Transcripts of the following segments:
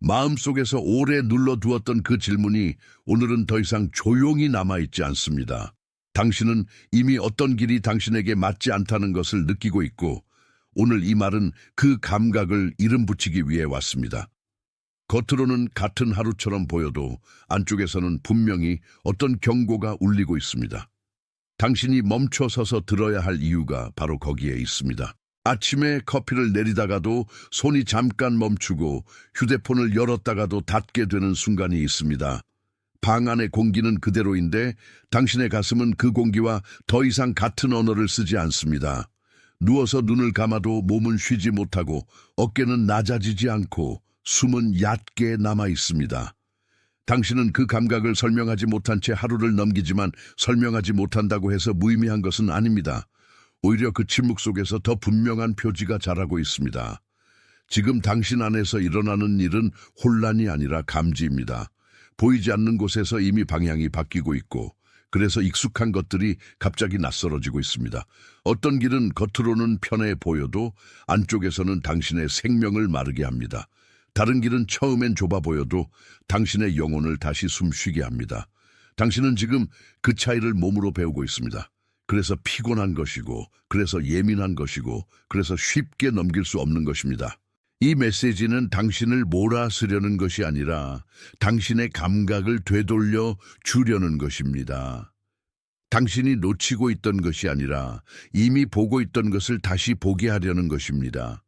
마음속에서 오래 눌러두었던 그 질문이 오늘은 더 이상 조용히 남아있지 않습니다. 당신은 이미 어떤 길이 당신에게 맞지 않다는 것을 느끼고 있고, 오늘 이 말은 그 감각을 이름 붙이기 위해 왔습니다. 겉으로는 같은 하루처럼 보여도 안쪽에서는 분명히 어떤 경고가 울리고 있습니다. 당신이 멈춰서서 들어야 할 이유가 바로 거기에 있습니다. 아침에 커피를 내리다가도 손이 잠깐 멈추고 휴대폰을 열었다가도 닫게 되는 순간이 있습니다. 방 안의 공기는 그대로인데 당신의 가슴은 그 공기와 더 이상 같은 언어를 쓰지 않습니다. 누워서 눈을 감아도 몸은 쉬지 못하고 어깨는 낮아지지 않고 숨은 얕게 남아 있습니다. 당신은 그 감각을 설명하지 못한 채 하루를 넘기지만 설명하지 못한다고 해서 무의미한 것은 아닙니다. 오히려 그 침묵 속에서 더 분명한 표지가 자라고 있습니다. 지금 당신 안에서 일어나는 일은 혼란이 아니라 감지입니다. 보이지 않는 곳에서 이미 방향이 바뀌고 있고, 그래서 익숙한 것들이 갑자기 낯설어지고 있습니다. 어떤 길은 겉으로는 편해 보여도 안쪽에서는 당신의 생명을 마르게 합니다. 다른 길은 처음엔 좁아 보여도 당신의 영혼을 다시 숨쉬게 합니다. 당신은 지금 그 차이를 몸으로 배우고 있습니다. 그래서 피곤한 것이고, 그래서 예민한 것이고, 그래서 쉽게 넘길 수 없는 것입니다. 이 메시지는 당신을 몰아쓰려는 것이 아니라 당신의 감각을 되돌려 주려는 것입니다. 당신이 놓치고 있던 것이 아니라 이미 보고 있던 것을 다시 보게 하려는 것입니다.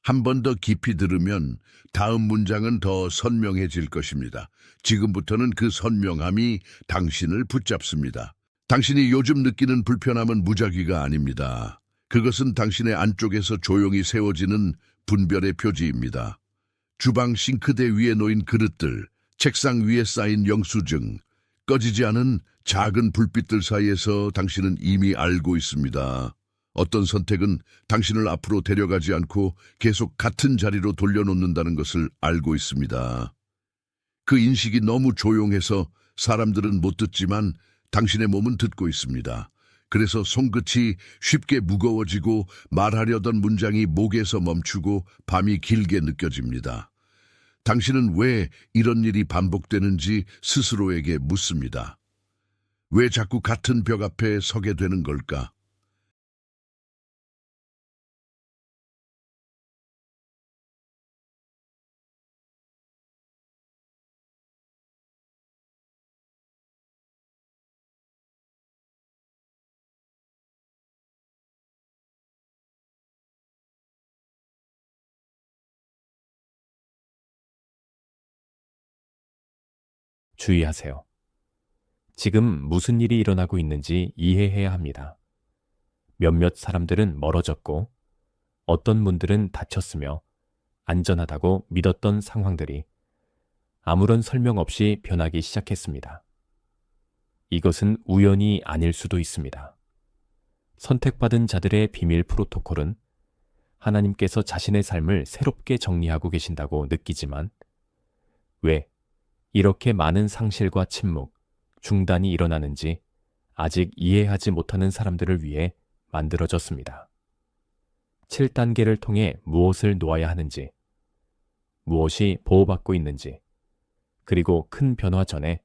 한 번 더 깊이 들으면 다음 문장은 더 선명해질 것입니다. 지금부터는 그 선명함이 당신을 붙잡습니다. 당신이 요즘 느끼는 불편함은 무작위가 아닙니다. 그것은 당신의 안쪽에서 조용히 세워지는 분별의 표지입니다. 주방 싱크대 위에 놓인 그릇들, 책상 위에 쌓인 영수증, 꺼지지 않은 작은 불빛들 사이에서 당신은 이미 알고 있습니다. 어떤 선택은 당신을 앞으로 데려가지 않고 계속 같은 자리로 돌려놓는다는 것을 알고 있습니다. 그 인식이 너무 조용해서 사람들은 못 듣지만 당신의 몸은 듣고 있습니다. 그래서 손끝이 쉽게 무거워지고 말하려던 문장이 목에서 멈추고 밤이 길게 느껴집니다. 당신은 왜 이런 일이 반복되는지 스스로에게 묻습니다. 왜 자꾸 같은 벽 앞에 서게 되는 걸까? 주의하세요. 지금 무슨 일이 일어나고 있는지 이해해야 합니다. 몇몇 사람들은 멀어졌고 어떤 분들은 다쳤으며 안전하다고 믿었던 상황들이 아무런 설명 없이 변하기 시작했습니다. 이것은 우연이 아닐 수도 있습니다. 선택받은 자들의 비밀 프로토콜은 하나님께서 자신의 삶을 새롭게 정리하고 계신다고 느끼지만 왜 이렇게 많은 상실과 침묵, 중단이 일어나는지 아직 이해하지 못하는 사람들을 위해 만들어졌습니다. 7단계를 통해 무엇을 놓아야 하는지, 무엇이 보호받고 있는지, 그리고 큰 변화 전에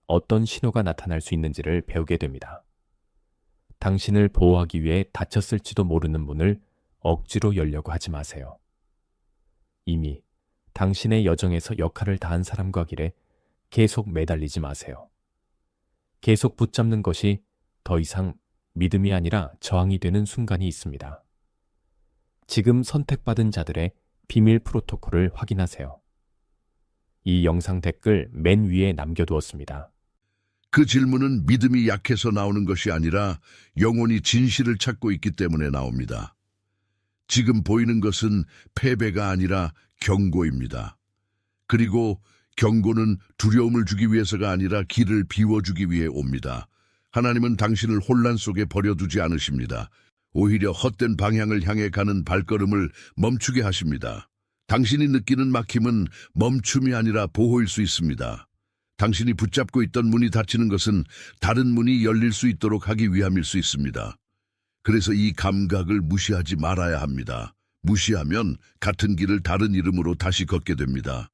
어떤 신호가 나타날 수 있는지를 배우게 됩니다. 당신을 보호하기 위해 닫혔을지도 모르는 문을 억지로 열려고 하지 마세요. 이미 당신의 여정에서 역할을 다한 사람과 길에 계속 매달리지 마세요. 계속 붙잡는 것이 더 이상 믿음이 아니라 저항이 되는 순간이 있습니다. 지금 선택받은 자들의 비밀 프로토콜을 확인하세요. 이 영상 댓글 맨 위에 남겨두었습니다. 그 질문은 믿음이 약해서 나오는 것이 아니라 영혼이 진실을 찾고 있기 때문에 나옵니다. 지금 보이는 것은 패배가 아니라 경고입니다. 그리고 경고는 두려움을 주기 위해서가 아니라 길을 비워주기 위해 옵니다. 하나님은 당신을 혼란 속에 버려두지 않으십니다. 오히려 헛된 방향을 향해 가는 발걸음을 멈추게 하십니다. 당신이 느끼는 막힘은 멈춤이 아니라 보호일 수 있습니다. 당신이 붙잡고 있던 문이 닫히는 것은 다른 문이 열릴 수 있도록 하기 위함일 수 있습니다. 그래서 이 감각을 무시하지 말아야 합니다. 무시하면 같은 길을 다른 이름으로 다시 걷게 됩니다.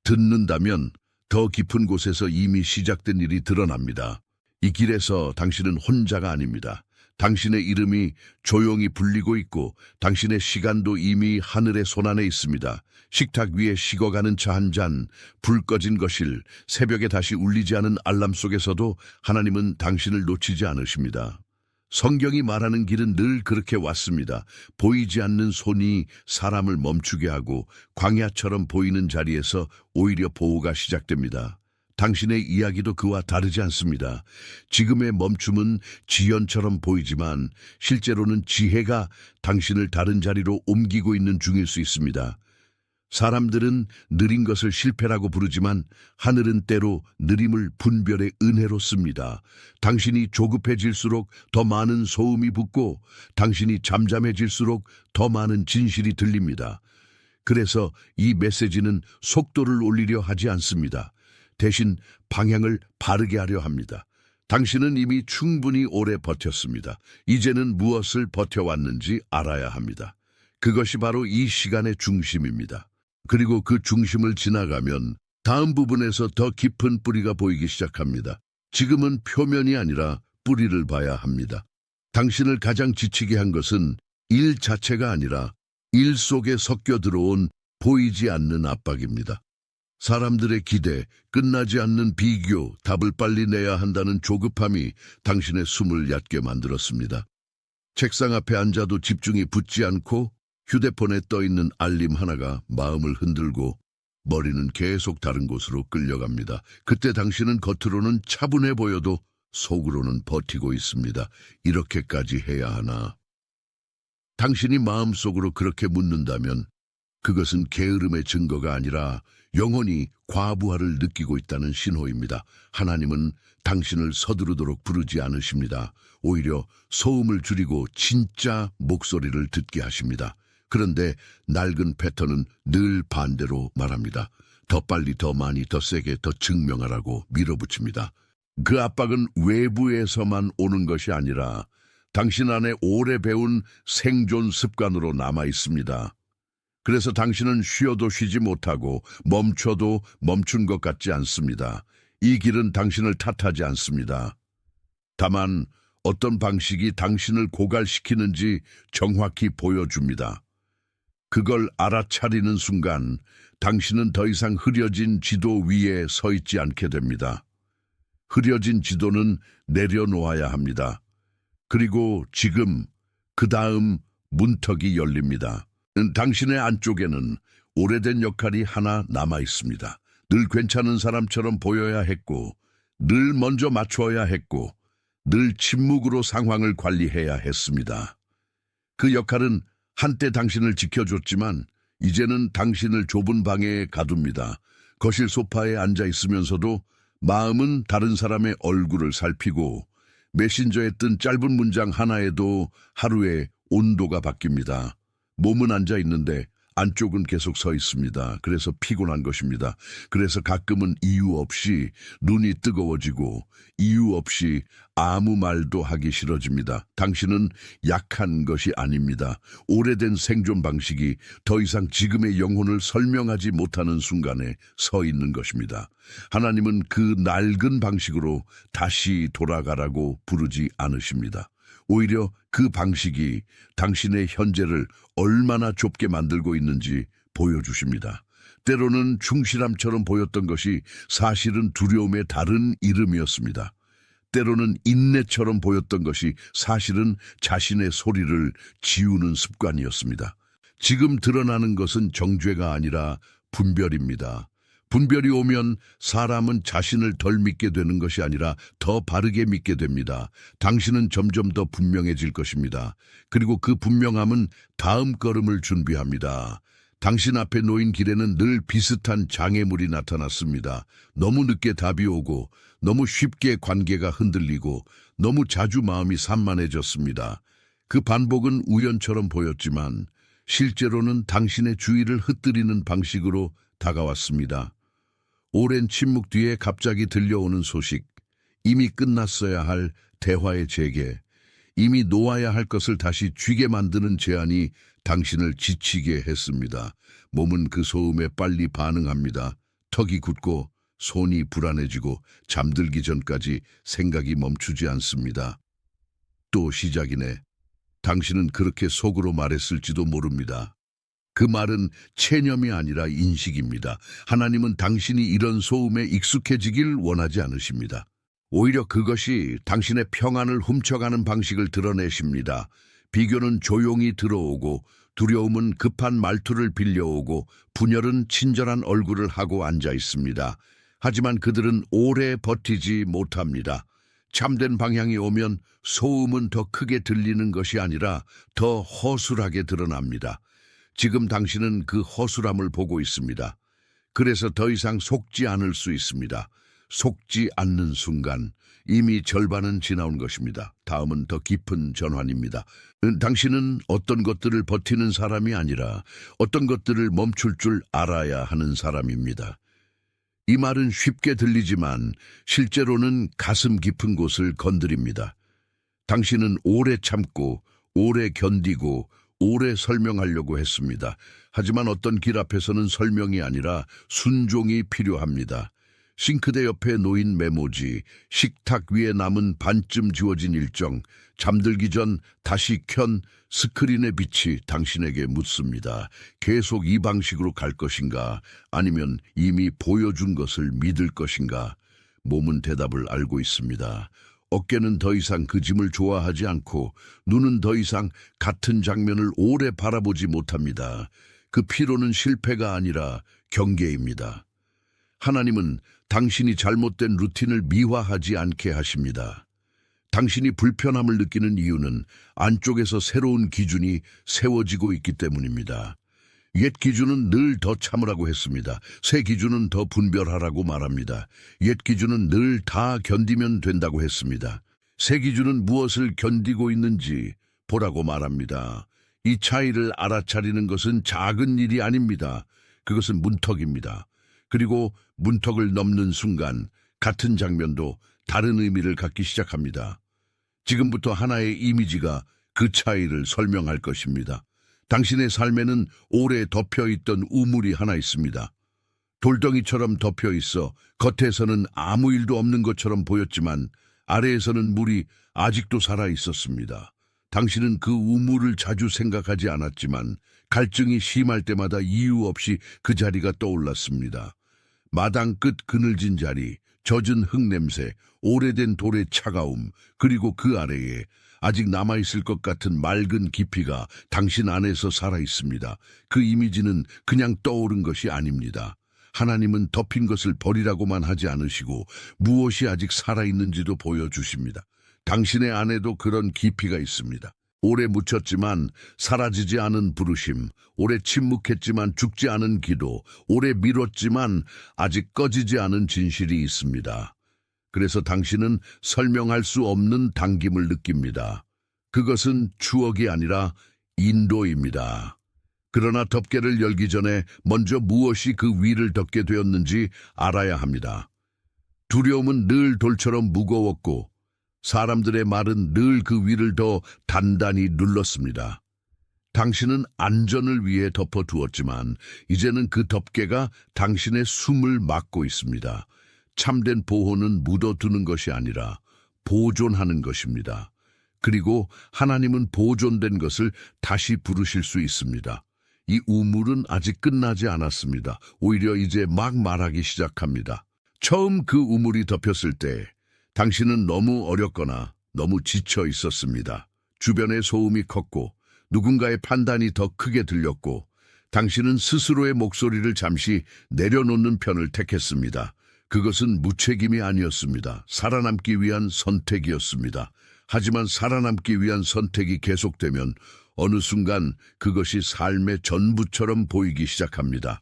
듣는다면 더 깊은 곳에서 이미 시작된 일이 드러납니다. 이 길에서 당신은 혼자가 아닙니다. 당신의 이름이 조용히 불리고 있고 당신의 시간도 이미 하늘의 손안에 있습니다. 식탁 위에 식어가는 차 한 잔, 불 꺼진 거실, 새벽에 다시 울리지 않은 알람 속에서도 하나님은 당신을 놓치지 않으십니다. 성경이 말하는 길은 늘 그렇게 왔습니다. 보이지 않는 손이 사람을 멈추게 하고 광야처럼 보이는 자리에서 오히려 보호가 시작됩니다. 당신의 이야기도 그와 다르지 않습니다. 지금의 멈춤은 지연처럼 보이지만 실제로는 지혜가 당신을 다른 자리로 옮기고 있는 중일 수 있습니다. 사람들은 느린 것을 실패라고 부르지만 하늘은 때로 느림을 분별의 은혜로 씁니다. 당신이 조급해질수록 더 많은 소음이 붙고 당신이 잠잠해질수록 더 많은 진실이 들립니다. 그래서 이 메시지는 속도를 올리려 하지 않습니다. 대신 방향을 바르게 하려 합니다. 당신은 이미 충분히 오래 버텼습니다. 이제는 무엇을 버텨왔는지 알아야 합니다. 그것이 바로 이 시간의 중심입니다. 그리고 그 중심을 지나가면 다음 부분에서 더 깊은 뿌리가 보이기 시작합니다. 지금은 표면이 아니라 뿌리를 봐야 합니다. 당신을 가장 지치게 한 것은 일 자체가 아니라 일 속에 섞여 들어온 보이지 않는 압박입니다. 사람들의 기대, 끝나지 않는 비교, 답을 빨리 내야 한다는 조급함이 당신의 숨을 얕게 만들었습니다. 책상 앞에 앉아도 집중이 붙지 않고 휴대폰에 떠있는 알림 하나가 마음을 흔들고 머리는 계속 다른 곳으로 끌려갑니다. 그때 당신은 겉으로는 차분해 보여도 속으로는 버티고 있습니다. 이렇게까지 해야 하나? 당신이 마음속으로 그렇게 묻는다면 그것은 게으름의 증거가 아니라 영혼이 과부하를 느끼고 있다는 신호입니다. 하나님은 당신을 서두르도록 부르지 않으십니다. 오히려 소음을 줄이고 진짜 목소리를 듣게 하십니다. 그런데 낡은 패턴은 늘 반대로 말합니다. 더 빨리, 더 많이, 더 세게, 더 증명하라고 밀어붙입니다. 그 압박은 외부에서만 오는 것이 아니라 당신 안에 오래 배운 생존 습관으로 남아 있습니다. 그래서 당신은 쉬어도 쉬지 못하고 멈춰도 멈춘 것 같지 않습니다. 이 길은 당신을 탓하지 않습니다. 다만 어떤 방식이 당신을 고갈시키는지 정확히 보여줍니다. 그걸 알아차리는 순간 당신은 더 이상 흐려진 지도 위에 서 있지 않게 됩니다. 흐려진 지도는 내려놓아야 합니다. 그리고 지금 그 다음 문턱이 열립니다. 당신의 안쪽에는 오래된 역할이 하나 남아 있습니다. 늘 괜찮은 사람처럼 보여야 했고, 늘 먼저 맞춰야 했고, 늘 침묵으로 상황을 관리해야 했습니다. 그 역할은 한때 당신을 지켜줬지만 이제는 당신을 좁은 방에 가둡니다. 거실 소파에 앉아 있으면서도 마음은 다른 사람의 얼굴을 살피고 메신저에 뜬 짧은 문장 하나에도 하루에 온도가 바뀝니다. 몸은 앉아 있는데 안쪽은 계속 서 있습니다. 그래서 피곤한 것입니다. 그래서 가끔은 이유 없이 눈이 뜨거워지고 이유 없이 아무 말도 하기 싫어집니다. 당신은 약한 것이 아닙니다. 오래된 생존 방식이 더 이상 지금의 영혼을 설명하지 못하는 순간에 서 있는 것입니다. 하나님은 그 낡은 방식으로 다시 돌아가라고 부르지 않으십니다. 오히려 그 방식이 당신의 현재를 얼마나 좁게 만들고 있는지 보여주십니다. 때로는 충실함처럼 보였던 것이 사실은 두려움의 다른 이름이었습니다. 때로는 인내처럼 보였던 것이 사실은 자신의 소리를 지우는 습관이었습니다. 지금 드러나는 것은 정죄가 아니라 분별입니다. 분별이 오면 사람은 자신을 덜 믿게 되는 것이 아니라 더 바르게 믿게 됩니다. 당신은 점점 더 분명해질 것입니다. 그리고 그 분명함은 다음 걸음을 준비합니다. 당신 앞에 놓인 길에는 늘 비슷한 장애물이 나타났습니다. 너무 늦게 답이 오고, 너무 쉽게 관계가 흔들리고, 너무 자주 마음이 산만해졌습니다. 그 반복은 우연처럼 보였지만 실제로는 당신의 주의를 흩뜨리는 방식으로 다가왔습니다. 오랜 침묵 뒤에 갑자기 들려오는 소식, 이미 끝났어야 할 대화의 재개, 이미 놓아야 할 것을 다시 쥐게 만드는 제안이 당신을 지치게 했습니다. 몸은 그 소음에 빨리 반응합니다. 턱이 굳고 손이 불안해지고 잠들기 전까지 생각이 멈추지 않습니다. 또 시작이네. 당신은 그렇게 속으로 말했을지도 모릅니다. 그 말은 체념이 아니라 인식입니다. 하나님은 당신이 이런 소음에 익숙해지길 원하지 않으십니다. 오히려 그것이 당신의 평안을 훔쳐가는 방식을 드러내십니다. 비교는 조용히 들어오고 두려움은 급한 말투를 빌려오고 분열은 친절한 얼굴을 하고 앉아 있습니다. 하지만 그들은 오래 버티지 못합니다. 참된 방향이 오면 소음은 더 크게 들리는 것이 아니라 더 허술하게 드러납니다. 지금 당신은 그 허술함을 보고 있습니다. 그래서 더 이상 속지 않을 수 있습니다. 속지 않는 순간 이미 절반은 지나온 것입니다. 다음은 더 깊은 전환입니다. 당신은 어떤 것들을 버티는 사람이 아니라 어떤 것들을 멈출 줄 알아야 하는 사람입니다. 이 말은 쉽게 들리지만 실제로는 가슴 깊은 곳을 건드립니다. 당신은 오래 참고 오래 견디고 오래 설명하려고 했습니다. 하지만 어떤 길 앞에서는 설명이 아니라 순종이 필요합니다. 싱크대 옆에 놓인 메모지, 식탁 위에 남은 반쯤 지워진 일정, 잠들기 전 다시 켠 스크린의 빛이 당신에게 묻습니다. 계속 이 방식으로 갈 것인가? 아니면 이미 보여준 것을 믿을 것인가? 몸은 대답을 알고 있습니다. 어깨는 더 이상 그 짐을 좋아하지 않고 눈은 더 이상 같은 장면을 오래 바라보지 못합니다. 그 피로는 실패가 아니라 경계입니다. 하나님은 당신이 잘못된 루틴을 미화하지 않게 하십니다. 당신이 불편함을 느끼는 이유는 안쪽에서 새로운 기준이 세워지고 있기 때문입니다. 옛 기준은 늘 더 참으라고 했습니다. 새 기준은 더 분별하라고 말합니다. 옛 기준은 늘 다 견디면 된다고 했습니다. 새 기준은 무엇을 견디고 있는지 보라고 말합니다. 이 차이를 알아차리는 것은 작은 일이 아닙니다. 그것은 문턱입니다. 그리고 문턱을 넘는 순간 같은 장면도 다른 의미를 갖기 시작합니다. 지금부터 하나의 이미지가 그 차이를 설명할 것입니다. 당신의 삶에는 오래 덮여있던 우물이 하나 있습니다. 돌덩이처럼 덮여 있어 겉에서는 아무 일도 없는 것처럼 보였지만 아래에서는 물이 아직도 살아 있었습니다. 당신은 그 우물을 자주 생각하지 않았지만 갈증이 심할 때마다 이유 없이 그 자리가 떠올랐습니다. 마당 끝 그늘진 자리, 젖은 흙냄새, 오래된 돌의 차가움, 그리고 그 아래에 아직 남아있을 것 같은 맑은 깊이가 당신 안에서 살아있습니다. 그 이미지는 그냥 떠오른 것이 아닙니다. 하나님은 덮인 것을 버리라고만 하지 않으시고 무엇이 아직 살아있는지도 보여주십니다. 당신의 안에도 그런 깊이가 있습니다. 오래 묻혔지만 사라지지 않은 부르심, 오래 침묵했지만 죽지 않은 기도, 오래 미뤘지만 아직 꺼지지 않은 진실이 있습니다. 그래서 당신은 설명할 수 없는 당김을 느낍니다. 그것은 추억이 아니라 인도입니다. 그러나 덮개를 열기 전에 먼저 무엇이 그 위를 덮게 되었는지 알아야 합니다. 두려움은 늘 돌처럼 무거웠고 사람들의 말은 늘 그 위를 더 단단히 눌렀습니다. 당신은 안전을 위해 덮어두었지만 이제는 그 덮개가 당신의 숨을 막고 있습니다. 참된 보호는 묻어두는 것이 아니라 보존하는 것입니다. 그리고 하나님은 보존된 것을 다시 부르실 수 있습니다. 이 우물은 아직 끝나지 않았습니다. 오히려 이제 막 말하기 시작합니다. 처음 그 우물이 덮였을 때 당신은 너무 어렵거나 너무 지쳐 있었습니다. 주변의 소음이 컸고 누군가의 판단이 더 크게 들렸고 당신은 스스로의 목소리를 잠시 내려놓는 편을 택했습니다. 그것은 무책임이 아니었습니다. 살아남기 위한 선택이었습니다. 하지만 살아남기 위한 선택이 계속되면 어느 순간 그것이 삶의 전부처럼 보이기 시작합니다.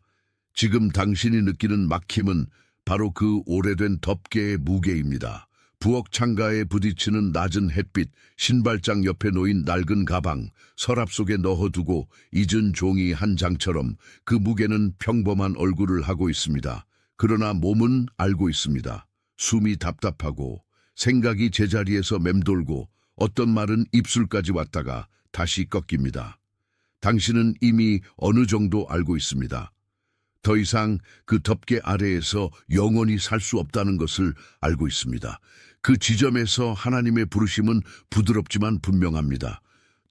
지금 당신이 느끼는 막힘은 바로 그 오래된 덮개의 무게입니다. 부엌 창가에 부딪히는 낮은 햇빛, 신발장 옆에 놓인 낡은 가방, 서랍 속에 넣어두고 잊은 종이 한 장처럼 그 무게는 평범한 얼굴을 하고 있습니다. 그러나 몸은 알고 있습니다. 숨이 답답하고 생각이 제자리에서 맴돌고 어떤 말은 입술까지 왔다가 다시 꺾입니다. 당신은 이미 어느 정도 알고 있습니다. 더 이상 그 덮개 아래에서 영원히 살 수 없다는 것을 알고 있습니다. 그 지점에서 하나님의 부르심은 부드럽지만 분명합니다.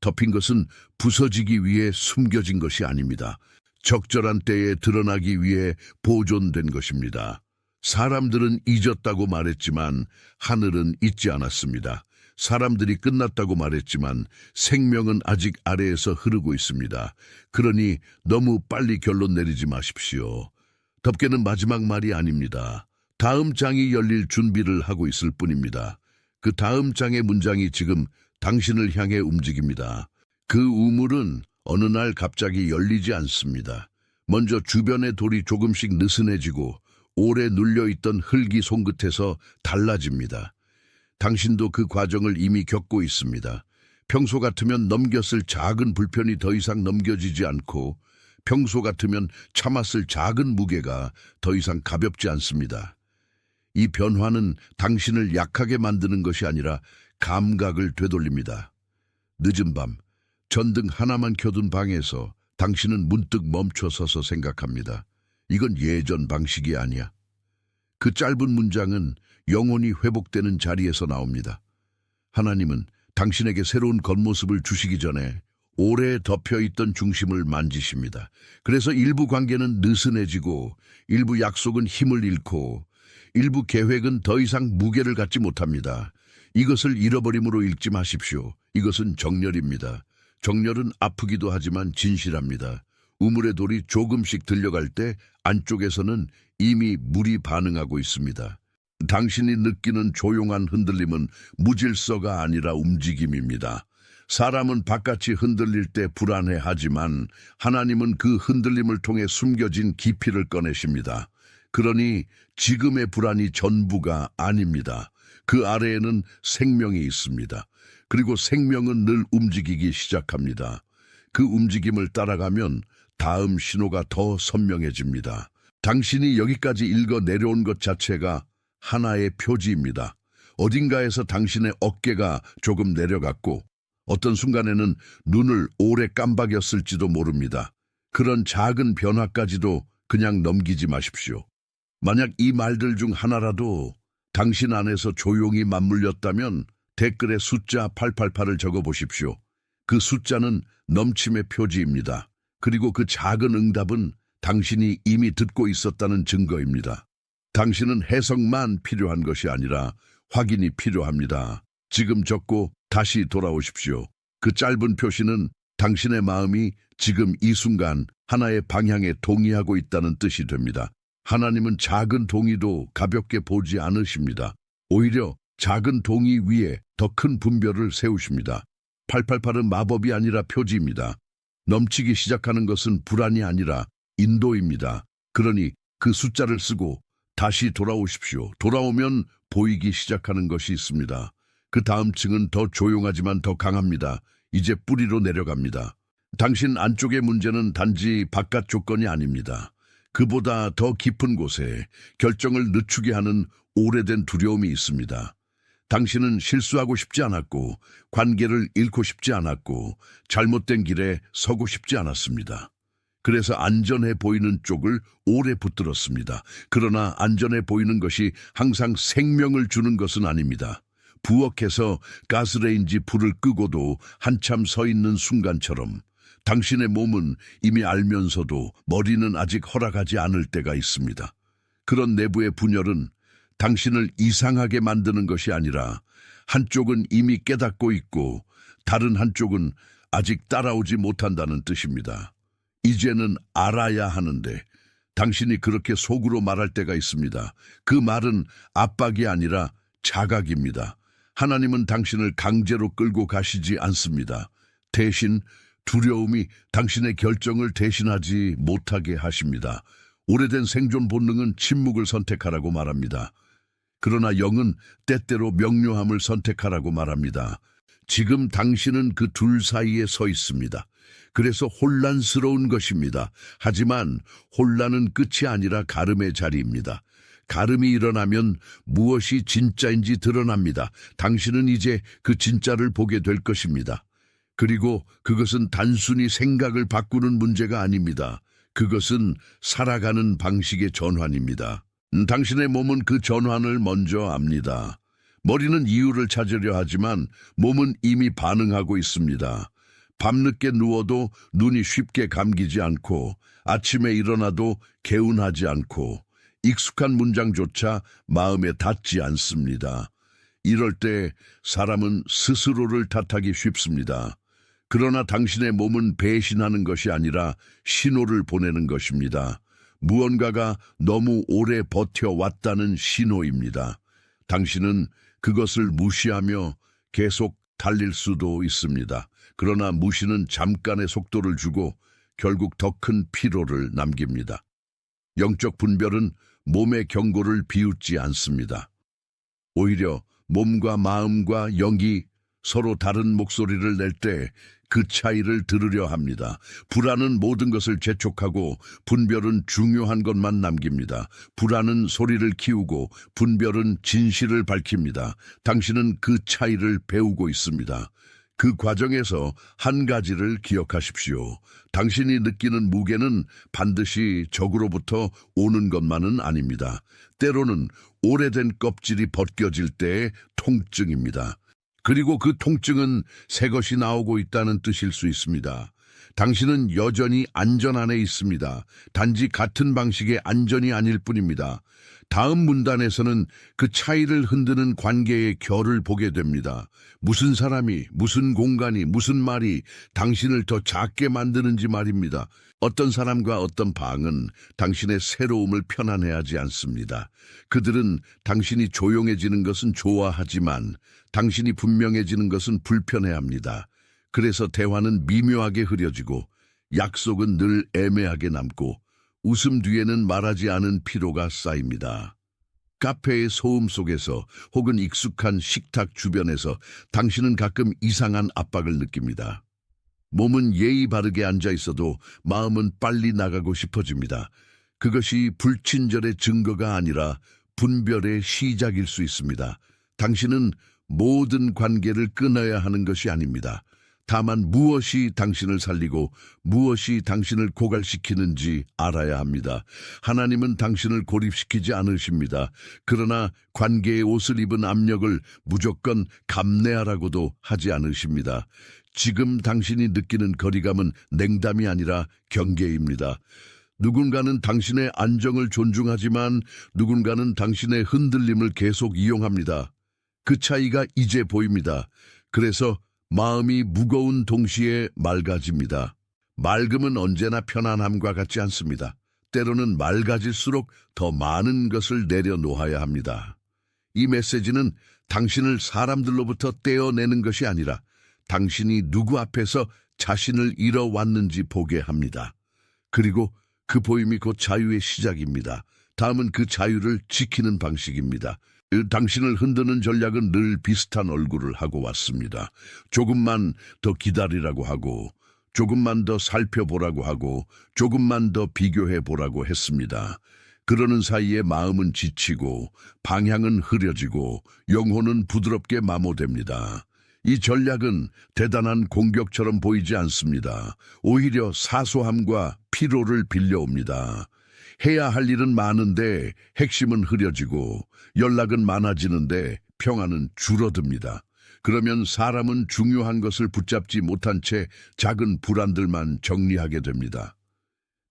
덮인 것은 부서지기 위해 숨겨진 것이 아닙니다. 적절한 때에 드러나기 위해 보존된 것입니다. 사람들은 잊었다고 말했지만 하늘은 잊지 않았습니다. 사람들이 끝났다고 말했지만 생명은 아직 아래에서 흐르고 있습니다. 그러니 너무 빨리 결론 내리지 마십시오. 덮개는 마지막 말이 아닙니다. 다음 장이 열릴 준비를 하고 있을 뿐입니다. 그 다음 장의 문장이 지금 당신을 향해 움직입니다. 그 우물은 어느 날 갑자기 열리지 않습니다. 먼저 주변의 돌이 조금씩 느슨해지고 오래 눌려있던 흙이 손끝에서 달라집니다. 당신도 그 과정을 이미 겪고 있습니다. 평소 같으면 넘겼을 작은 불편이 더 이상 넘겨지지 않고 평소 같으면 참았을 작은 무게가 더 이상 가볍지 않습니다. 이 변화는 당신을 약하게 만드는 것이 아니라 감각을 되돌립니다. 늦은 밤, 전등 하나만 켜둔 방에서 당신은 문득 멈춰서서 생각합니다. 이건 예전 방식이 아니야. 그 짧은 문장은 영혼이 회복되는 자리에서 나옵니다. 하나님은 당신에게 새로운 겉모습을 주시기 전에 오래 덮여있던 중심을 만지십니다. 그래서 일부 관계는 느슨해지고 일부 약속은 힘을 잃고 일부 계획은 더 이상 무게를 갖지 못합니다. 이것을 잃어버림으로 읽지 마십시오. 이것은 정렬입니다. 정렬은 아프기도 하지만 진실합니다. 우물의 돌이 조금씩 들려갈 때 안쪽에서는 이미 물이 반응하고 있습니다. 당신이 느끼는 조용한 흔들림은 무질서가 아니라 움직임입니다. 사람은 바깥이 흔들릴 때 불안해하지만 하나님은 그 흔들림을 통해 숨겨진 깊이를 꺼내십니다. 그러니 지금의 불안이 전부가 아닙니다. 그 아래에는 생명이 있습니다. 그리고 생명은 늘 움직이기 시작합니다. 그 움직임을 따라가면 다음 신호가 더 선명해집니다. 당신이 여기까지 읽어 내려온 것 자체가 하나의 표지입니다. 어딘가에서 당신의 어깨가 조금 내려갔고 어떤 순간에는 눈을 오래 깜박였을지도 모릅니다. 그런 작은 변화까지도 그냥 넘기지 마십시오. 만약 이 말들 중 하나라도 당신 안에서 조용히 맞물렸다면 댓글에 숫자 888을 적어보십시오. 그 숫자는 넘침의 표지입니다. 그리고 그 작은 응답은 당신이 이미 듣고 있었다는 증거입니다. 당신은 해석만 필요한 것이 아니라 확인이 필요합니다. 지금 적고 다시 돌아오십시오. 그 짧은 표시는 당신의 마음이 지금 이 순간 하나의 방향에 동의하고 있다는 뜻이 됩니다. 하나님은 작은 동의도 가볍게 보지 않으십니다. 오히려 작은 동의 위에 더 큰 분별을 세우십니다. 888은 마법이 아니라 표지입니다. 넘치기 시작하는 것은 불안이 아니라 인도입니다. 그러니 그 숫자를 쓰고 다시 돌아오십시오. 돌아오면 보이기 시작하는 것이 있습니다. 그 다음 층은 더 조용하지만 더 강합니다. 이제 뿌리로 내려갑니다. 당신 안쪽의 문제는 단지 바깥 조건이 아닙니다. 그보다 더 깊은 곳에 결정을 늦추게 하는 오래된 두려움이 있습니다. 당신은 실수하고 싶지 않았고 관계를 잃고 싶지 않았고 잘못된 길에 서고 싶지 않았습니다. 그래서 안전해 보이는 쪽을 오래 붙들었습니다. 그러나 안전해 보이는 것이 항상 생명을 주는 것은 아닙니다. 부엌에서 가스레인지 불을 끄고도 한참 서 있는 순간처럼 당신의 몸은 이미 알면서도 머리는 아직 허락하지 않을 때가 있습니다. 그런 내부의 분열은 당신을 이상하게 만드는 것이 아니라 한쪽은 이미 깨닫고 있고 다른 한쪽은 아직 따라오지 못한다는 뜻입니다. 이제는 알아야 하는데 당신이 그렇게 속으로 말할 때가 있습니다. 그 말은 압박이 아니라 자각입니다. 하나님은 당신을 강제로 끌고 가시지 않습니다. 대신 두려움이 당신의 결정을 대신하지 못하게 하십니다. 오래된 생존 본능은 침묵을 선택하라고 말합니다. 그러나 영은 때때로 명료함을 선택하라고 말합니다. 지금 당신은 그 둘 사이에 서 있습니다. 그래서 혼란스러운 것입니다. 하지만 혼란은 끝이 아니라 가름의 자리입니다. 가름이 일어나면 무엇이 진짜인지 드러납니다. 당신은 이제 그 진짜를 보게 될 것입니다. 그리고 그것은 단순히 생각을 바꾸는 문제가 아닙니다. 그것은 살아가는 방식의 전환입니다. 당신의 몸은 그 전환을 먼저 압니다. 머리는 이유를 찾으려 하지만 몸은 이미 반응하고 있습니다. 밤늦게 누워도 눈이 쉽게 감기지 않고 아침에 일어나도 개운하지 않고 익숙한 문장조차 마음에 닿지 않습니다. 이럴 때 사람은 스스로를 탓하기 쉽습니다. 그러나 당신의 몸은 배신하는 것이 아니라 신호를 보내는 것입니다. 무언가가 너무 오래 버텨왔다는 신호입니다. 당신은 그것을 무시하며 계속 달릴 수도 있습니다. 그러나 무시는 잠깐의 속도를 주고 결국 더 큰 피로를 남깁니다. 영적 분별은 몸의 경고를 비웃지 않습니다. 오히려 몸과 마음과 영이 서로 다른 목소리를 낼 때 그 차이를 들으려 합니다. 불안은 모든 것을 재촉하고 분별은 중요한 것만 남깁니다. 불안은 소리를 키우고 분별은 진실을 밝힙니다. 당신은 그 차이를 배우고 있습니다. 그 과정에서 한 가지를 기억하십시오. 당신이 느끼는 무게는 반드시 적으로부터 오는 것만은 아닙니다. 때로는 오래된 껍질이 벗겨질 때의 통증입니다. 그리고 그 통증은 새 것이 나오고 있다는 뜻일 수 있습니다. 당신은 여전히 안전 안에 있습니다. 단지 같은 방식의 안전이 아닐 뿐입니다. 다음 문단에서는 그 차이를 흔드는 관계의 결을 보게 됩니다. 무슨 사람이, 무슨 공간이, 무슨 말이 당신을 더 작게 만드는지 말입니다. 어떤 사람과 어떤 방은 당신의 새로움을 편안해하지 않습니다. 그들은 당신이 조용해지는 것은 좋아하지만 당신이 분명해지는 것은 불편해합니다. 그래서 대화는 미묘하게 흐려지고 약속은 늘 애매하게 남고 웃음 뒤에는 말하지 않은 피로가 쌓입니다. 카페의 소음 속에서 혹은 익숙한 식탁 주변에서 당신은 가끔 이상한 압박을 느낍니다. 몸은 예의 바르게 앉아 있어도 마음은 빨리 나가고 싶어집니다. 그것이 불친절의 증거가 아니라 분별의 시작일 수 있습니다. 당신은 모든 관계를 끊어야 하는 것이 아닙니다. 다만 무엇이 당신을 살리고 무엇이 당신을 고갈시키는지 알아야 합니다. 하나님은 당신을 고립시키지 않으십니다. 그러나 관계의 옷을 입은 압력을 무조건 감내하라고도 하지 않으십니다. 지금 당신이 느끼는 거리감은 냉담이 아니라 경계입니다. 누군가는 당신의 안정을 존중하지만 누군가는 당신의 흔들림을 계속 이용합니다. 그 차이가 이제 보입니다. 그래서 마음이 무거운 동시에 맑아집니다. 맑음은 언제나 편안함과 같지 않습니다. 때로는 맑아질수록 더 많은 것을 내려놓아야 합니다. 이 메시지는 당신을 사람들로부터 떼어내는 것이 아니라 당신이 누구 앞에서 자신을 잃어왔는지 보게 합니다. 그리고 그 보임이 곧 자유의 시작입니다. 다음은 그 자유를 지키는 방식입니다. 당신을 흔드는 전략은 늘 비슷한 얼굴을 하고 왔습니다. 조금만 더 기다리라고 하고, 조금만 더 살펴보라고 하고, 조금만 더 비교해보라고 했습니다. 그러는 사이에 마음은 지치고, 방향은 흐려지고, 영혼은 부드럽게 마모됩니다. 이 전략은 대단한 공격처럼 보이지 않습니다. 오히려 사소함과 피로를 빌려옵니다. 해야 할 일은 많은데 핵심은 흐려지고 연락은 많아지는데 평안은 줄어듭니다. 그러면 사람은 중요한 것을 붙잡지 못한 채 작은 불안들만 정리하게 됩니다.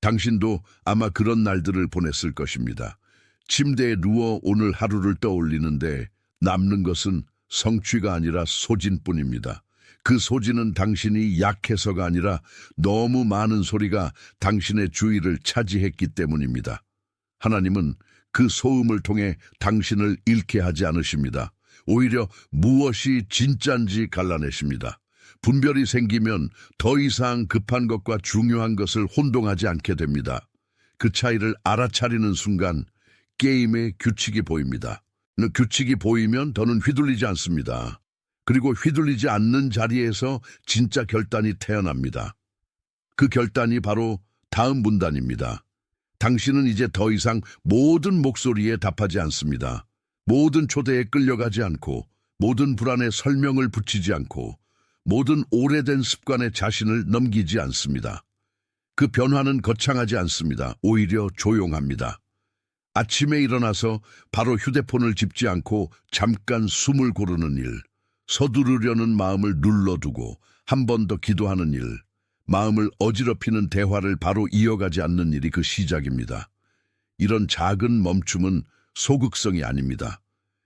당신도 아마 그런 날들을 보냈을 것입니다. 침대에 누워 오늘 하루를 떠올리는데 남는 것은 성취가 아니라 소진뿐입니다. 그 소진은 당신이 약해서가 아니라 너무 많은 소리가 당신의 주의를 차지했기 때문입니다. 하나님은 그 소음을 통해 당신을 잃게 하지 않으십니다. 오히려 무엇이 진짜인지 갈라내십니다. 분별이 생기면 더 이상 급한 것과 중요한 것을 혼동하지 않게 됩니다. 그 차이를 알아차리는 순간 게임의 규칙이 보입니다. 규칙이 보이면 더는 휘둘리지 않습니다. 그리고 휘둘리지 않는 자리에서 진짜 결단이 태어납니다. 그 결단이 바로 다음 문단입니다. 당신은 이제 더 이상 모든 목소리에 답하지 않습니다. 모든 초대에 끌려가지 않고, 모든 불안에 설명을 붙이지 않고, 모든 오래된 습관에 자신을 넘기지 않습니다. 그 변화는 거창하지 않습니다. 오히려 조용합니다. 아침에 일어나서 바로 휴대폰을 짚지 않고 잠깐 숨을 고르는 일, 서두르려는 마음을 눌러두고 한 번 더 기도하는 일, 마음을 어지럽히는 대화를 바로 이어가지 않는 일이 그 시작입니다. 이런 작은 멈춤은 소극성이 아닙니다.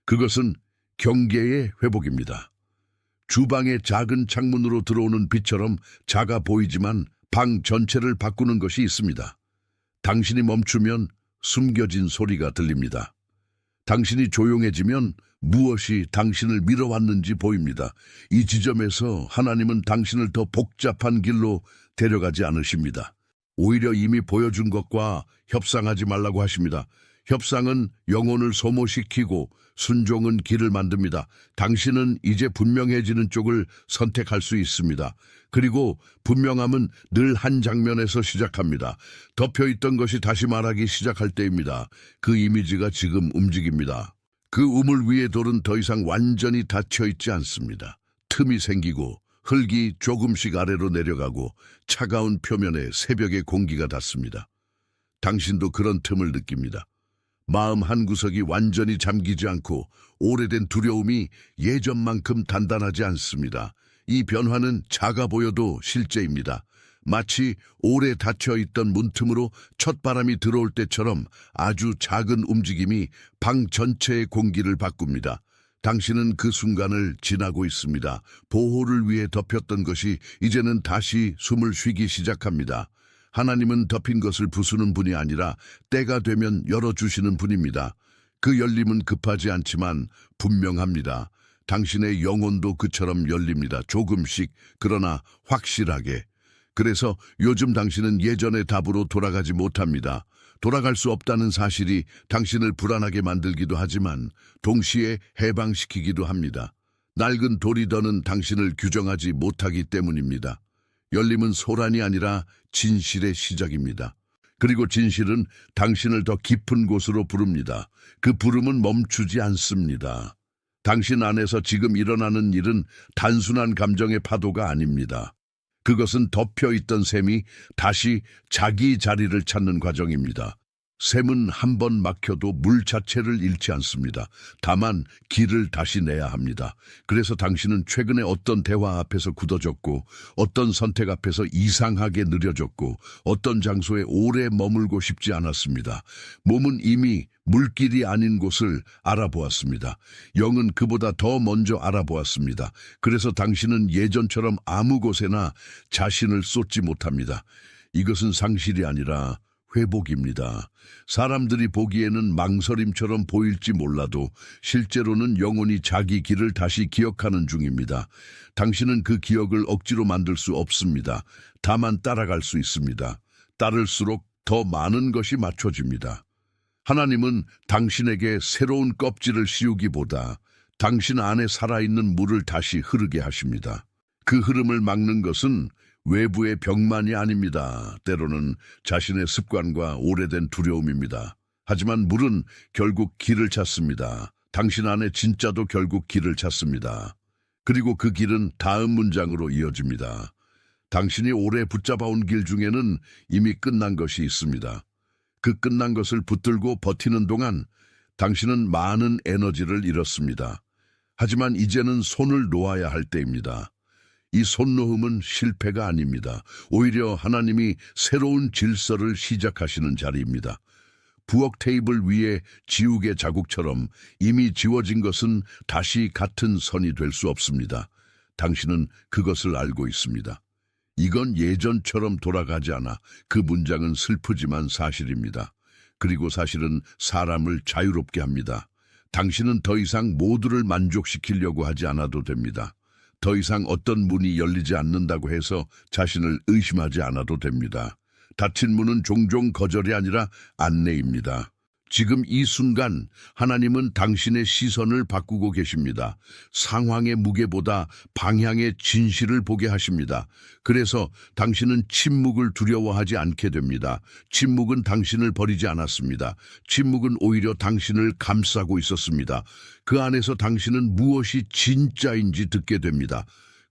그것은 경계의 회복입니다. 주방의 작은 창문으로 들어오는 빛처럼 작아 보이지만 방 전체를 바꾸는 것이 있습니다. 당신이 멈추면 숨겨진 소리가 들립니다. 당신이 조용해지면 무엇이 당신을 밀어왔는지 보입니다. 이 지점에서 하나님은 당신을 더 복잡한 길로 데려가지 않으십니다. 오히려 이미 보여준 것과 협상하지 말라고 하십니다. 협상은 영혼을 소모시키고 순종은 길을 만듭니다. 당신은 이제 분명해지는 쪽을 선택할 수 있습니다. 그리고 분명함은 늘 한 장면에서 시작합니다. 덮여있던 것이 다시 말하기 시작할 때입니다. 그 이미지가 지금 움직입니다. 그 우물 위의 돌은 더 이상 완전히 닫혀있지 않습니다. 틈이 생기고 흙이 조금씩 아래로 내려가고 차가운 표면에 새벽의 공기가 닿습니다. 당신도 그런 틈을 느낍니다. 마음 한구석이 완전히 잠기지 않고 오래된 두려움이 예전만큼 단단하지 않습니다. 이 변화는 작아 보여도 실제입니다. 마치 오래 닫혀있던 문틈으로 첫 바람이 들어올 때처럼 아주 작은 움직임이 방 전체의 공기를 바꿉니다. 당신은 그 순간을 지나고 있습니다. 보호를 위해 덮였던 것이 이제는 다시 숨을 쉬기 시작합니다. 하나님은 덮인 것을 부수는 분이 아니라 때가 되면 열어주시는 분입니다. 그 열림은 급하지 않지만 분명합니다. 당신의 영혼도 그처럼 열립니다. 조금씩, 그러나 확실하게. 그래서 요즘 당신은 예전의 답으로 돌아가지 못합니다. 돌아갈 수 없다는 사실이 당신을 불안하게 만들기도 하지만 동시에 해방시키기도 합니다. 낡은 돌이 더는 당신을 규정하지 못하기 때문입니다. 열림은 소란이 아니라 진실의 시작입니다. 그리고 진실은 당신을 더 깊은 곳으로 부릅니다. 그 부름은 멈추지 않습니다. 당신 안에서 지금 일어나는 일은 단순한 감정의 파도가 아닙니다. 그것은 덮여있던 샘이 다시 자기 자리를 찾는 과정입니다. 샘은 한 번 막혀도 물 자체를 잃지 않습니다. 다만 길을 다시 내야 합니다. 그래서 당신은 최근에 어떤 대화 앞에서 굳어졌고 어떤 선택 앞에서 이상하게 느려졌고 어떤 장소에 오래 머물고 싶지 않았습니다. 몸은 이미 물길이 아닌 곳을 알아보았습니다. 영은 그보다 더 먼저 알아보았습니다. 그래서 당신은 예전처럼 아무 곳에나 자신을 쏟지 못합니다. 이것은 상실이 아니라 회복입니다. 사람들이 보기에는 망설임처럼 보일지 몰라도 실제로는 영혼이 자기 길을 다시 기억하는 중입니다. 당신은 그 기억을 억지로 만들 수 없습니다. 다만 따라갈 수 있습니다. 따를수록 더 많은 것이 맞춰집니다. 하나님은 당신에게 새로운 껍질을 씌우기보다 당신 안에 살아있는 물을 다시 흐르게 하십니다. 그 흐름을 막는 것은 외부의 벽만이 아닙니다. 때로는 자신의 습관과 오래된 두려움입니다. 하지만 물은 결국 길을 찾습니다. 당신 안에 진짜도 결국 길을 찾습니다. 그리고 그 길은 다음 문장으로 이어집니다. 당신이 오래 붙잡아온 길 중에는 이미 끝난 것이 있습니다. 그 끝난 것을 붙들고 버티는 동안 당신은 많은 에너지를 잃었습니다. 하지만 이제는 손을 놓아야 할 때입니다. 이 손놓음은 실패가 아닙니다. 오히려 하나님이 새로운 질서를 시작하시는 자리입니다. 부엌 테이블 위에 지우개 자국처럼 이미 지워진 것은 다시 같은 선이 될 수 없습니다. 당신은 그것을 알고 있습니다. 이건 예전처럼 돌아가지 않아. 그 문장은 슬프지만 사실입니다. 그리고 사실은 사람을 자유롭게 합니다. 당신은 더 이상 모두를 만족시키려고 하지 않아도 됩니다. 더 이상 어떤 문이 열리지 않는다고 해서 자신을 의심하지 않아도 됩니다. 닫힌 문은 종종 거절이 아니라 안내입니다. 지금 이 순간 하나님은 당신의 시선을 바꾸고 계십니다. 상황의 무게보다 방향의 진실을 보게 하십니다. 그래서 당신은 침묵을 두려워하지 않게 됩니다. 침묵은 당신을 버리지 않았습니다. 침묵은 오히려 당신을 감싸고 있었습니다. 그 안에서 당신은 무엇이 진짜인지 듣게 됩니다.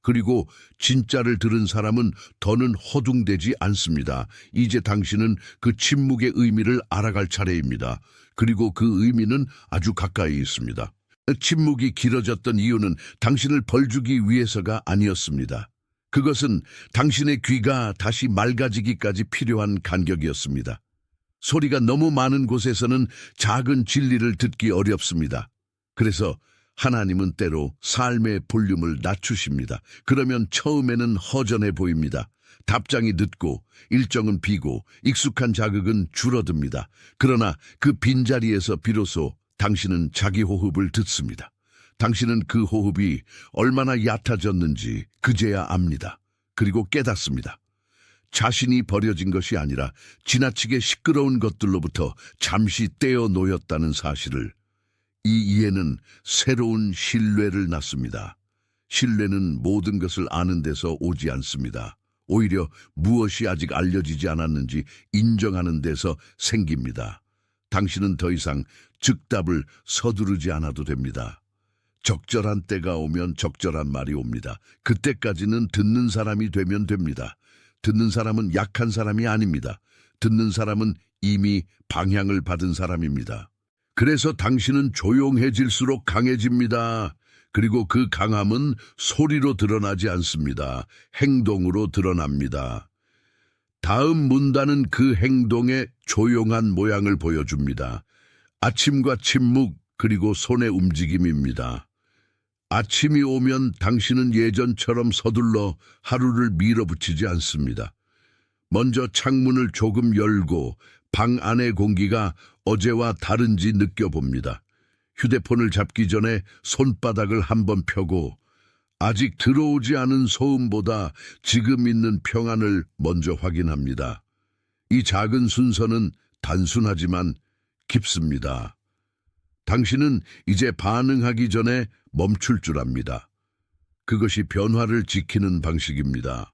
그리고 진짜를 들은 사람은 더는 허둥대지 않습니다. 이제 당신은 그 침묵의 의미를 알아갈 차례입니다. 그리고 그 의미는 아주 가까이 있습니다. 침묵이 길어졌던 이유는 당신을 벌주기 위해서가 아니었습니다. 그것은 당신의 귀가 다시 맑아지기까지 필요한 간격이었습니다. 소리가 너무 많은 곳에서는 작은 진리를 듣기 어렵습니다. 그래서 하나님은 때로 삶의 볼륨을 낮추십니다. 그러면 처음에는 허전해 보입니다. 답장이 늦고 일정은 비고 익숙한 자극은 줄어듭니다. 그러나 그 빈자리에서 비로소 당신은 자기 호흡을 듣습니다. 당신은 그 호흡이 얼마나 얕아졌는지 그제야 압니다. 그리고 깨닫습니다. 자신이 버려진 것이 아니라 지나치게 시끄러운 것들로부터 잠시 떼어 놓였다는 사실을. 이 이해는 새로운 신뢰를 낳습니다. 신뢰는 모든 것을 아는 데서 오지 않습니다. 오히려 무엇이 아직 알려지지 않았는지 인정하는 데서 생깁니다. 당신은 더 이상 즉답을 서두르지 않아도 됩니다. 적절한 때가 오면 적절한 말이 옵니다. 그때까지는 듣는 사람이 되면 됩니다. 듣는 사람은 약한 사람이 아닙니다. 듣는 사람은 이미 방향을 받은 사람입니다. 그래서 당신은 조용해질수록 강해집니다. 그리고 그 강함은 소리로 드러나지 않습니다. 행동으로 드러납니다. 다음 문단은 그 행동의 조용한 모양을 보여줍니다. 아침과 침묵 그리고 손의 움직임입니다. 아침이 오면 당신은 예전처럼 서둘러 하루를 밀어붙이지 않습니다. 먼저 창문을 조금 열고 방 안의 공기가 어제와 다른지 느껴봅니다. 휴대폰을 잡기 전에 손바닥을 한번 펴고 아직 들어오지 않은 소음보다 지금 있는 평안을 먼저 확인합니다. 이 작은 순서는 단순하지만 깊습니다. 당신은 이제 반응하기 전에 멈출 줄 압니다. 그것이 변화를 지키는 방식입니다.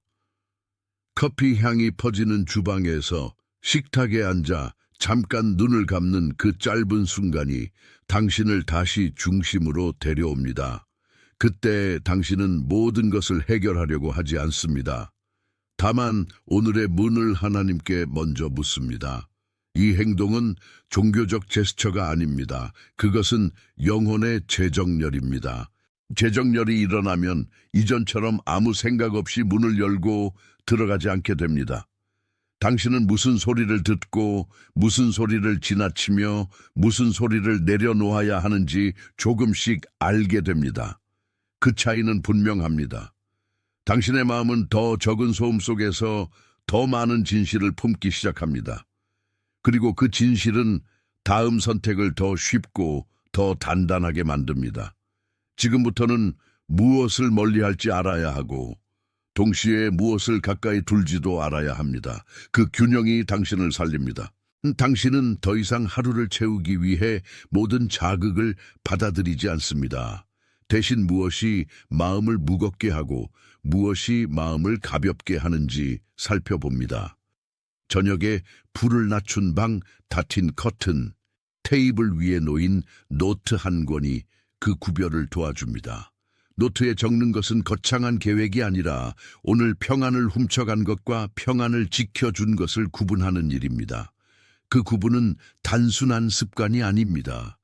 커피 향이 퍼지는 주방에서 식탁에 앉아 잠깐 눈을 감는 그 짧은 순간이 당신을 다시 중심으로 데려옵니다. 그때 당신은 모든 것을 해결하려고 하지 않습니다. 다만 오늘의 문을 하나님께 먼저 묻습니다. 이 행동은 종교적 제스처가 아닙니다. 그것은 영혼의 재정렬입니다. 재정렬이 일어나면 이전처럼 아무 생각 없이 문을 열고 들어가지 않게 됩니다. 당신은 무슨 소리를 듣고 무슨 소리를 지나치며 무슨 소리를 내려놓아야 하는지 조금씩 알게 됩니다. 그 차이는 분명합니다. 당신의 마음은 더 적은 소음 속에서 더 많은 진실을 품기 시작합니다. 그리고 그 진실은 다음 선택을 더 쉽고 더 단단하게 만듭니다. 지금부터는 무엇을 멀리할지 알아야 하고 동시에 무엇을 가까이 둘지도 알아야 합니다. 그 균형이 당신을 살립니다. 당신은 더 이상 하루를 채우기 위해 모든 자극을 받아들이지 않습니다. 대신 무엇이 마음을 무겁게 하고 무엇이 마음을 가볍게 하는지 살펴봅니다. 저녁에 불을 낮춘 방, 닫힌 커튼, 테이블 위에 놓인 노트 한 권이 그 구별을 도와줍니다. 노트에 적는 것은 거창한 계획이 아니라 오늘 평안을 훔쳐간 것과 평안을 지켜준 것을 구분하는 일입니다. 그 구분은 단순한 습관이 아닙니다.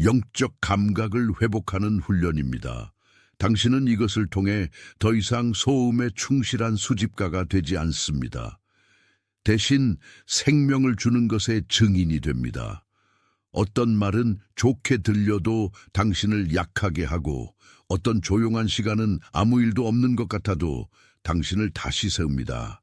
영적 감각을 회복하는 훈련입니다. 당신은 이것을 통해 더 이상 소음에 충실한 수집가가 되지 않습니다. 대신 생명을 주는 것의 증인이 됩니다. 어떤 말은 좋게 들려도 당신을 약하게 하고 어떤 조용한 시간은 아무 일도 없는 것 같아도 당신을 다시 세웁니다.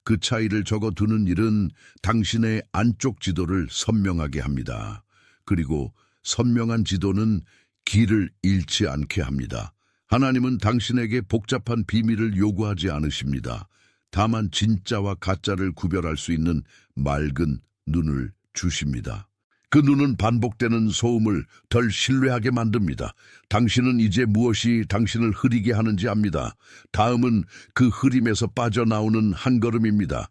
그 차이를 적어두는 일은 당신의 안쪽 지도를 선명하게 합니다. 그리고 선명한 지도는 길을 잃지 않게 합니다. 하나님은 당신에게 복잡한 비밀을 요구하지 않으십니다. 다만 진짜와 가짜를 구별할 수 있는 맑은 눈을 주십니다. 그 눈은 반복되는 소음을 덜 신뢰하게 만듭니다. 당신은 이제 무엇이 당신을 흐리게 하는지 압니다. 다음은 그 흐림에서 빠져나오는 한 걸음입니다.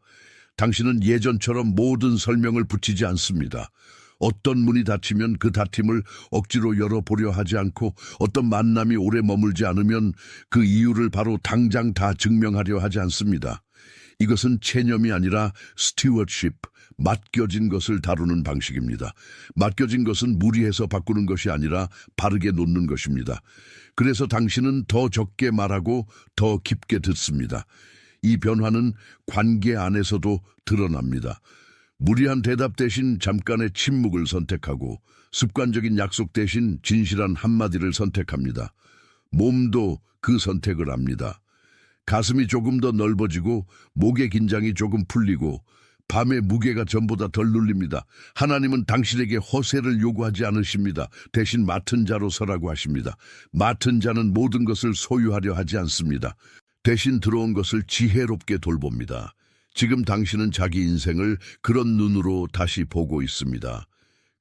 당신은 예전처럼 모든 설명을 붙이지 않습니다. 어떤 문이 닫히면 그 닫힘을 억지로 열어보려 하지 않고 어떤 만남이 오래 머물지 않으면 그 이유를 바로 당장 다 증명하려 하지 않습니다. 이것은 체념이 아니라 스튜어드십, 맡겨진 것을 다루는 방식입니다. 맡겨진 것은 무리해서 바꾸는 것이 아니라 바르게 놓는 것입니다. 그래서 당신은 더 적게 말하고 더 깊게 듣습니다. 이 변화는 관계 안에서도 드러납니다. 무리한 대답 대신 잠깐의 침묵을 선택하고 습관적인 약속 대신 진실한 한마디를 선택합니다. 몸도 그 선택을 합니다. 가슴이 조금 더 넓어지고 목의 긴장이 조금 풀리고 밤의 무게가 전보다 덜 눌립니다. 하나님은 당신에게 허세를 요구하지 않으십니다. 대신 맡은 자로 서라고 하십니다. 맡은 자는 모든 것을 소유하려 하지 않습니다. 대신 들어온 것을 지혜롭게 돌봅니다. 지금 당신은 자기 인생을 그런 눈으로 다시 보고 있습니다.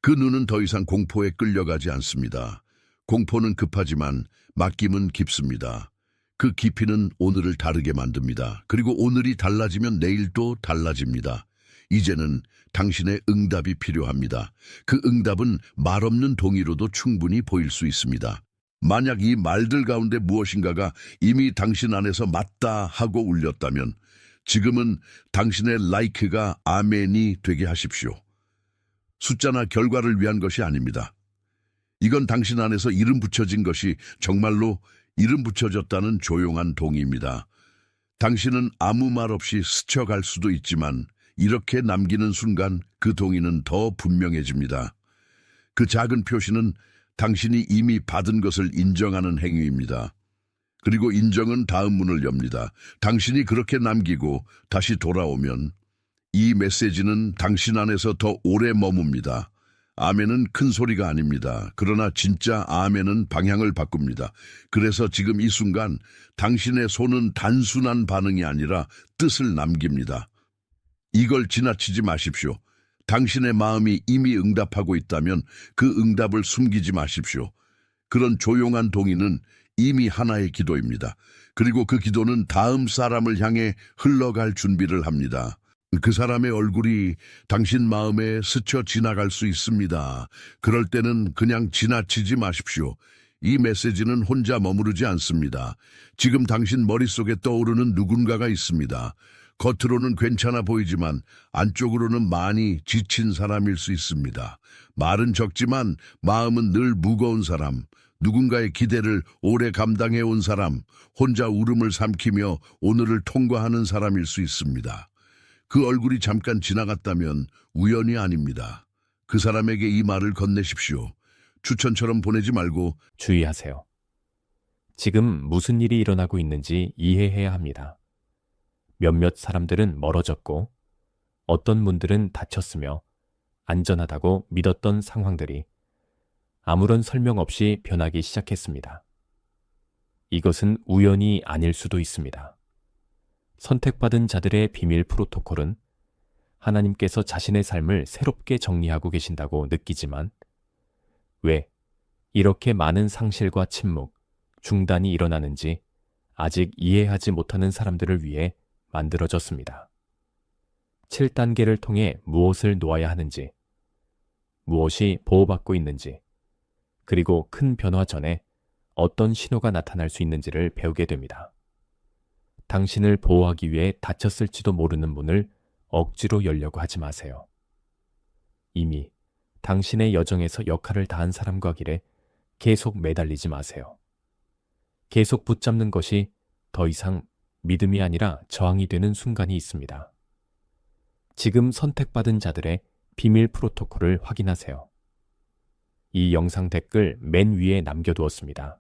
그 눈은 더 이상 공포에 끌려가지 않습니다. 공포는 급하지만 맡김은 깊습니다. 그 깊이는 오늘을 다르게 만듭니다. 그리고 오늘이 달라지면 내일도 달라집니다. 이제는 당신의 응답이 필요합니다. 그 응답은 말없는 동의로도 충분히 보일 수 있습니다. 만약 이 말들 가운데 무엇인가가 이미 당신 안에서 맞다 하고 울렸다면 지금은 당신의 라이크가 아멘이 되게 하십시오. 숫자나 결과를 위한 것이 아닙니다. 이건 당신 안에서 이름 붙여진 것이 정말로 이름 붙여졌다는 조용한 동의입니다. 당신은 아무 말 없이 스쳐갈 수도 있지만 이렇게 남기는 순간 그 동의는 더 분명해집니다. 그 작은 표시는 당신이 이미 받은 것을 인정하는 행위입니다. 그리고 인정은 다음 문을 엽니다. 당신이 그렇게 남기고 다시 돌아오면 이 메시지는 당신 안에서 더 오래 머뭅니다. 아멘은 큰 소리가 아닙니다. 그러나 진짜 아멘은 방향을 바꿉니다. 그래서 지금 이 순간 당신의 손은 단순한 반응이 아니라 뜻을 남깁니다. 이걸 지나치지 마십시오. 당신의 마음이 이미 응답하고 있다면 그 응답을 숨기지 마십시오. 그런 조용한 동의는 이미 하나의 기도입니다. 그리고 그 기도는 다음 사람을 향해 흘러갈 준비를 합니다. 그 사람의 얼굴이 당신 마음에 스쳐 지나갈 수 있습니다. 그럴 때는 그냥 지나치지 마십시오. 이 메시지는 혼자 머무르지 않습니다. 지금 당신 머릿속에 떠오르는 누군가가 있습니다. 겉으로는 괜찮아 보이지만 안쪽으로는 많이 지친 사람일 수 있습니다. 말은 적지만 마음은 늘 무거운 사람, 누군가의 기대를 오래 감당해온 사람, 혼자 울음을 삼키며 오늘을 통과하는 사람일 수 있습니다. 그 얼굴이 잠깐 지나갔다면 우연이 아닙니다. 그 사람에게 이 말을 건네십시오. 추천처럼 보내지 말고 주의하세요. 지금 무슨 일이 일어나고 있는지 이해해야 합니다. 몇몇 사람들은 멀어졌고 어떤 분들은 다쳤으며 안전하다고 믿었던 상황들이 아무런 설명 없이 변하기 시작했습니다. 이것은 우연이 아닐 수도 있습니다. 선택받은 자들의 비밀 프로토콜은 하나님께서 자신의 삶을 새롭게 정리하고 계신다고 느끼지만 왜 이렇게 많은 상실과 침묵, 중단이 일어나는지 아직 이해하지 못하는 사람들을 위해 만들어졌습니다. 7단계를 통해 무엇을 놓아야 하는지, 무엇이 보호받고 있는지, 그리고 큰 변화 전에 어떤 신호가 나타날 수 있는지를 배우게 됩니다. 당신을 보호하기 위해 닫혔을지도 모르는 문을 억지로 열려고 하지 마세요. 이미 당신의 여정에서 역할을 다한 사람과 길에 계속 매달리지 마세요. 계속 붙잡는 것이 더 이상 믿음이 아니라 저항이 되는 순간이 있습니다. 지금 선택받은 자들의 비밀 프로토콜을 확인하세요. 이 영상 댓글 맨 위에 남겨두었습니다.